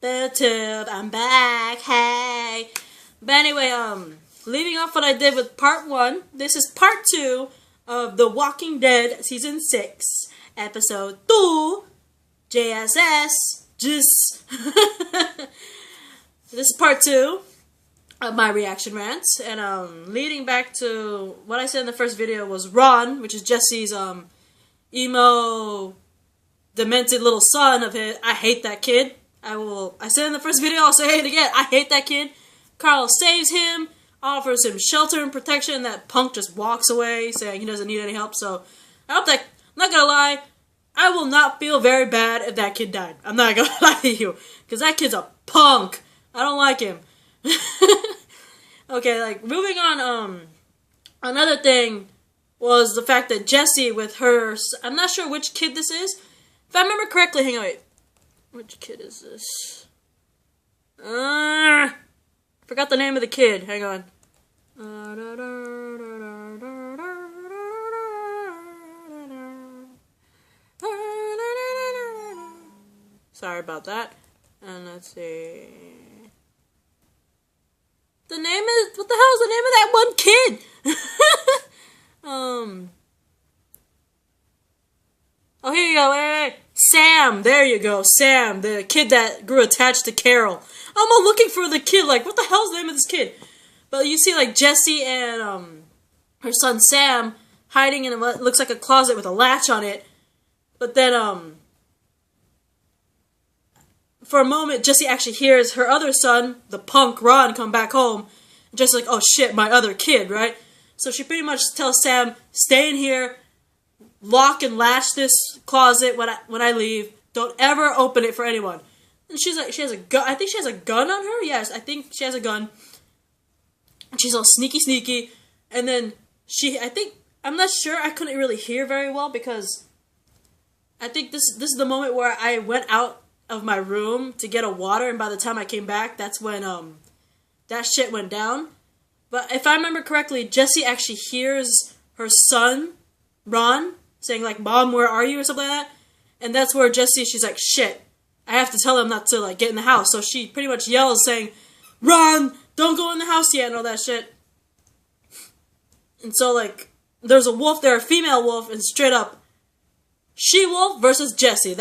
BootTube, I'm back, hey! But anyway, leaving off what I did with part 1, this is part 2 of The Walking Dead Season 6, Episode 2, JSS, This is part 2 of my reaction rants, and leading back to what I said in the first video was Ron, which is Jesse's emo, demented little son of his. I hate that kid. I said in the first video, I'll say it again, I hate that kid. Carl saves him, offers him shelter and protection, and that punk just walks away saying he doesn't need any help. So I hope that, I'm not gonna lie, I will not feel very bad if that kid died. I'm not gonna lie to you, because that kid's a punk. I don't like him. Okay, like, moving on, another thing was the fact that Jessie with her, I'm not sure which kid this is. If I remember correctly, hang on, wait. Which kid is this? Forgot the name of the kid, hang on. Sorry about that. And let's see. The name is, what the hell is the name of that one kid? Oh, here you go, wait. Sam, there you go, Sam, the kid that grew attached to Carol. I'm all looking for the kid, like, what the hell's the name of this kid? But you see, like, Jessie and, her son Sam hiding in what looks like a closet with a latch on it. But then, for a moment, Jessie actually hears her other son, the punk Ron, come back home. And Jessie's like, oh shit, my other kid, right? So she pretty much tells Sam, stay in here, lock and latch this closet when I leave. Don't ever open it for anyone. And she's like, she has a gun. I think she has a gun on her. Yes, I think she has a gun. And she's all sneaky. And then I'm not sure. I couldn't really hear very well because I think this is the moment where I went out of my room to get a water, and by the time I came back, that's when that shit went down. But if I remember correctly, Jessie actually hears her son Ron saying like, "Mom, where are you?" or something like that. And that's where Jessie, she's like, shit, I have to tell him not to like get in the house. So she pretty much yells saying, "Ron, don't go in the house yet," and all that shit. And so like, there's a wolf there, a female wolf, and straight up, she-wolf versus Jessie.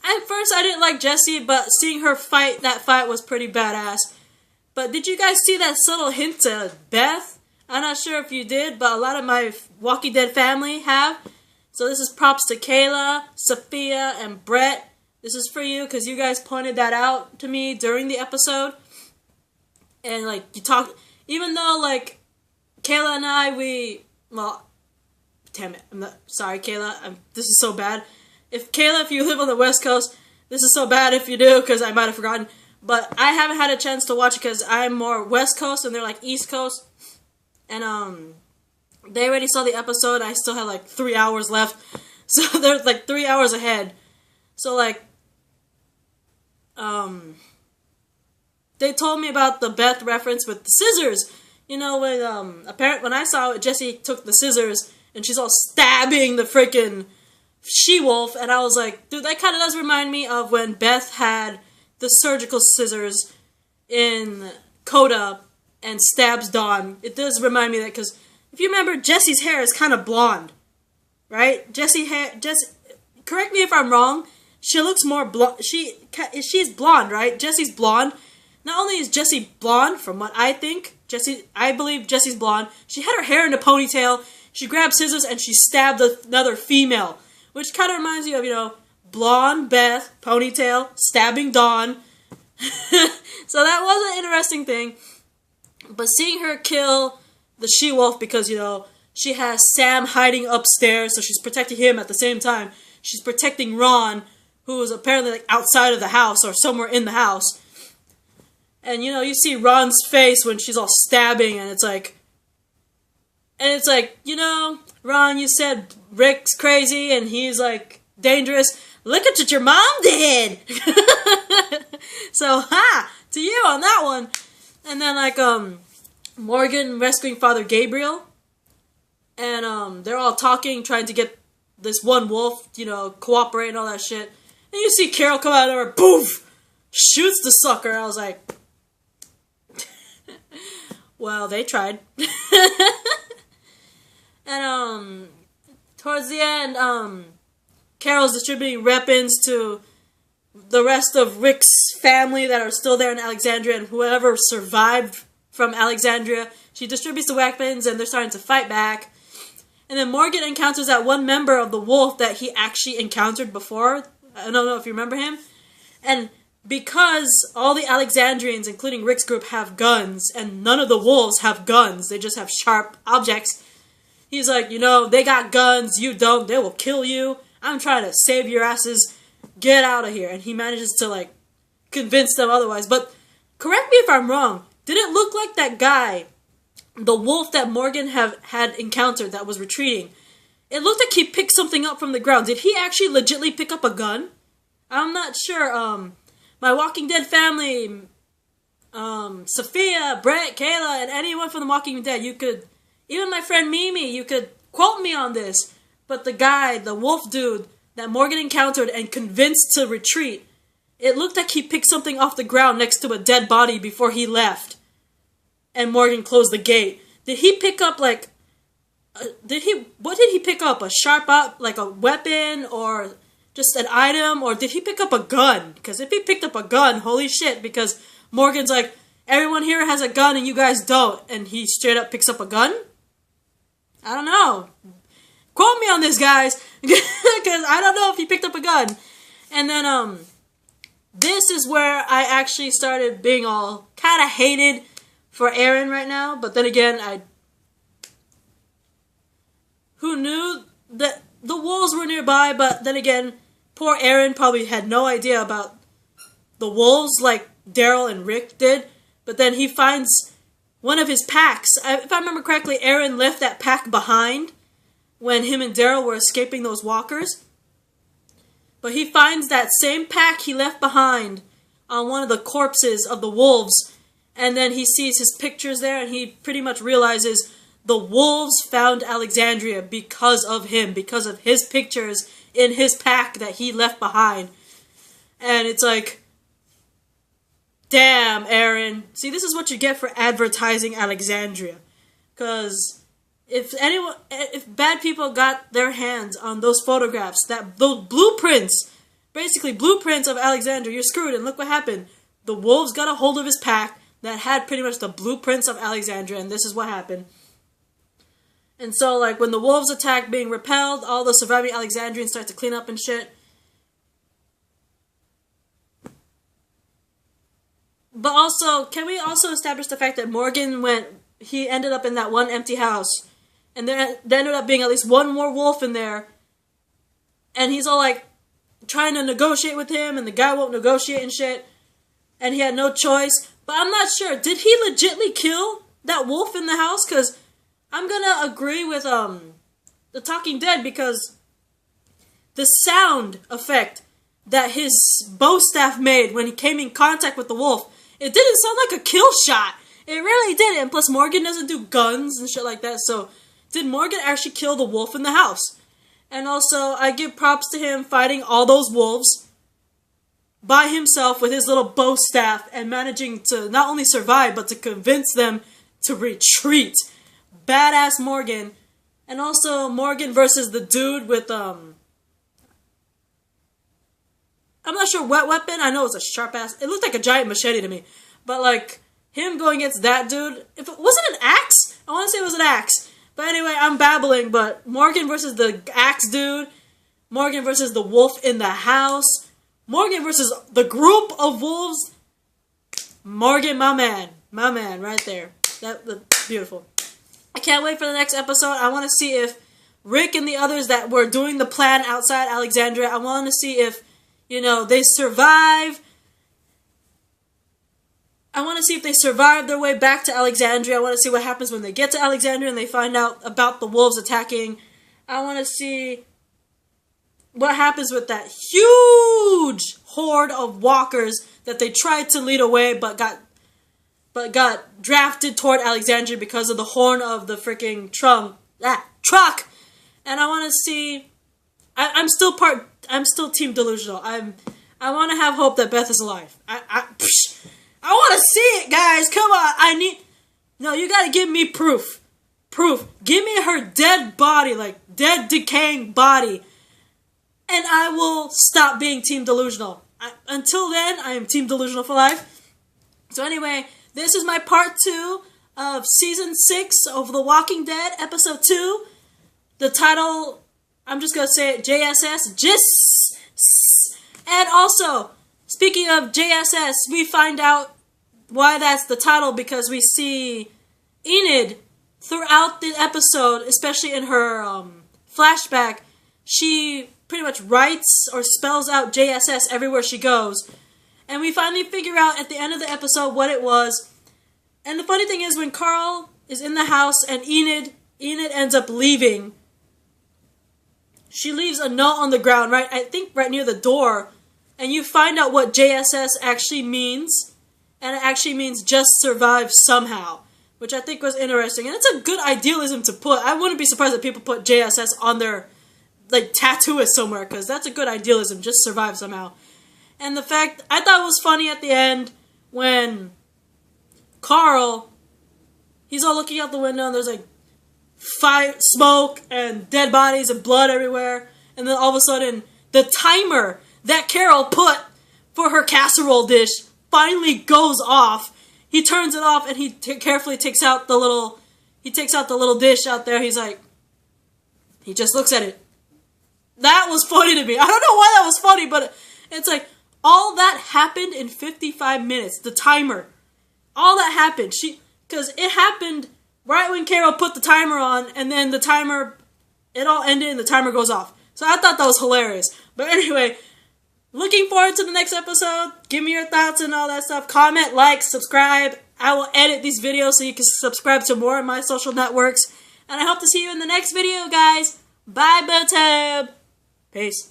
At first I didn't like Jessie, but seeing her fight, that fight was pretty badass. But did you guys see that subtle hint to Beth? I'm not sure if you did, but a lot of my Walking Dead family have. So this is props to Kayla, Sophia, and Brett. This is for you, because you guys pointed that out to me during the episode. And, like, you talk, even though, like, Kayla and I, well, damn it, sorry, Kayla, this is so bad. If you live on the West Coast, this is so bad if you do, because I might have forgotten. But I haven't had a chance to watch it, because I'm more West Coast, and they're, like, East Coast. And, they already saw the episode. I still have, like, 3 hours left. So they're, like, 3 hours ahead. So, like, they told me about the Beth reference with the scissors. You know, when I saw it, Jessie took the scissors, and she's all stabbing the freaking she-wolf, and I was like, dude, that kind of does remind me of when Beth had the surgical scissors in Coda and stabs Dawn. It does remind me of that, because if you remember, Jessie's hair is kind of blonde, right? Jessie, correct me if I'm wrong, she looks more blonde. She's blonde, right? Jessie's blonde. Not only is Jessie blonde, from what I think, I believe Jessie's blonde. She had her hair in a ponytail. She grabbed scissors and she stabbed another female, which kind of reminds you of, you know, blonde Beth, ponytail, stabbing Dawn. So that was an interesting thing. But seeing her kill the she-wolf because, you know, she has Sam hiding upstairs, so she's protecting him at the same time. She's protecting Ron, who is apparently like outside of the house or somewhere in the house. And, you know, you see Ron's face when she's all stabbing, and it's like, you know, Ron, you said Rick's crazy and he's like dangerous. Look at what your mom did. So, to you on that one. And then like Morgan rescuing Father Gabriel, and they're all talking, trying to get this one wolf, you know, cooperate and all that shit. And you see Carol come out of her, poof, shoots the sucker. I was like, well, they tried. And towards the end, Carol's distributing weapons to the rest of Rick's family that are still there in Alexandria, and whoever survived from Alexandria. She distributes the weapons, and they're starting to fight back. And then Morgan encounters that one member of the Wolf that he actually encountered before. I don't know if you remember him. And because all the Alexandrians, including Rick's group, have guns, and none of the wolves have guns, they just have sharp objects, he's like, you know, they got guns, you don't, they will kill you. I'm trying to save your asses. Get out of here. And he manages to, like, convince them otherwise. But correct me if I'm wrong. Did it look like that guy, the wolf that Morgan had encountered that was retreating, it looked like he picked something up from the ground. Did he actually legitimately pick up a gun? I'm not sure. My Walking Dead family, Sophia, Brett, Kayla, and anyone from The Walking Dead, you could, even my friend Mimi, you could quote me on this. But the guy, the wolf dude that Morgan encountered and convinced to retreat, it looked like he picked something off the ground next to a dead body before he left. And Morgan closed the gate. Did he pick up, like, what did he pick up? A sharp, like a weapon, or just an item? Or did he pick up a gun? Because if he picked up a gun, holy shit, because Morgan's like, everyone here has a gun and you guys don't. And he straight up picks up a gun? I don't know. Quote me on this, guys. Because I don't know if he picked up a gun. And then, this is where I actually started being all kind of hated for Aaron right now. But then again, who knew that the wolves were nearby? But then again, poor Aaron probably had no idea about the wolves like Daryl and Rick did. But then he finds one of his packs. If I remember correctly, Aaron left that pack behind when him and Daryl were escaping those walkers. But he finds that same pack he left behind on one of the corpses of the wolves. And then he sees his pictures there, and he pretty much realizes the wolves found Alexandria because of him, because of his pictures in his pack that he left behind. And it's like, damn, Aaron. See, this is what you get for advertising Alexandria. Because if bad people got their hands on those photographs, those blueprints, basically blueprints of Alexandria, you're screwed. And look what happened. The wolves got a hold of his pack that had pretty much the blueprints of Alexandria, and this is what happened. And so, like, when the wolves attack being repelled, all the surviving Alexandrians start to clean up and shit. But also, can we also establish the fact that Morgan he ended up in that one empty house, and there ended up being at least one more wolf in there, and he's all, like, trying to negotiate with him, and the guy won't negotiate and shit, and he had no choice. But I'm not sure. Did he legitimately kill that wolf in the house? Because I'm gonna agree with The Talking Dead, because the sound effect that his bow staff made when he came in contact with the wolf, it didn't sound like a kill shot. It really didn't. And plus, Morgan doesn't do guns and shit like that. So, did Morgan actually kill the wolf in the house? And also, I give props to him fighting all those wolves by himself with his little bow staff and managing to not only survive, but to convince them to retreat. Badass Morgan. And also Morgan versus the dude with, I'm not sure what weapon. I know it's a sharp ass. It looked like a giant machete to me. But, like, him going against that dude. If it wasn't an axe? I want to say it was an axe. But anyway, I'm babbling. But Morgan versus the axe dude. Morgan versus the wolf in the house. Morgan versus the group of wolves. Morgan, my man, right there. That's beautiful. I can't wait for the next episode. I want to see if Rick and the others that were doing the plan outside Alexandria, I want to see if, they survive. I want to see if they survive their way back to Alexandria. I want to see what happens when they get to Alexandria and they find out about the wolves attacking. I want to see what happens with that huge horde of walkers that they tried to lead away but got drafted toward Alexandria because of the horn of the freaking truck. And I want to see. I'm still team delusional. I want to have hope that Beth is alive. I want to see it, guys. Come on. No, you got to give me proof. Proof. Give me her dead body, like dead decaying body. And I will stop being Team Delusional. Until then, I am Team Delusional for life. So anyway, this is my part 2 of Season 6 of The Walking Dead, Episode 2. The title, I'm just going to say it, JSS. And also, speaking of JSS, we find out why that's the title because we see Enid throughout the episode, especially in her flashback. She pretty much writes or spells out JSS everywhere she goes. And we finally figure out at the end of the episode what it was. And the funny thing is when Carl is in the house and Enid ends up leaving, she leaves a note on the ground, right? I think right near the door. And you find out what JSS actually means. And it actually means just survive somehow. Which I think was interesting. And it's a good idealism to put. I wouldn't be surprised if people put JSS on their, like, tattoo it somewhere. Because that's a good idealism. Just survive somehow. And the fact, I thought it was funny at the end when Carl, he's all looking out the window and there's like fire, smoke and dead bodies and blood everywhere. And then all of a sudden, the timer that Carol put for her casserole dish finally goes off. He turns it off and he carefully takes out the little dish out there. He's like, he just looks at it. That was funny to me. I don't know why that was funny, but it's like, all that happened in 55 minutes. The timer. All that happened. Because it happened right when Carol put the timer on, and then the timer, it all ended and the timer goes off. So I thought that was hilarious. But anyway, looking forward to the next episode. Give me your thoughts and all that stuff. Comment, like, subscribe. I will edit these videos so you can subscribe to more of my social networks. And I hope to see you in the next video, guys. Bye, BoTub. Peace.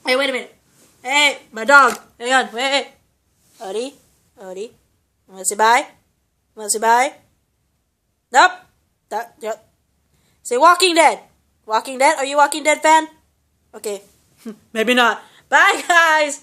Hey, wait a minute. Hey, my dog. Hang on. Wait. Odie. Wanna say bye? Wanna say bye? Nope. Yep. Say Walking Dead. Walking Dead? Are you Walking Dead fan? Okay. Maybe not. Bye, guys.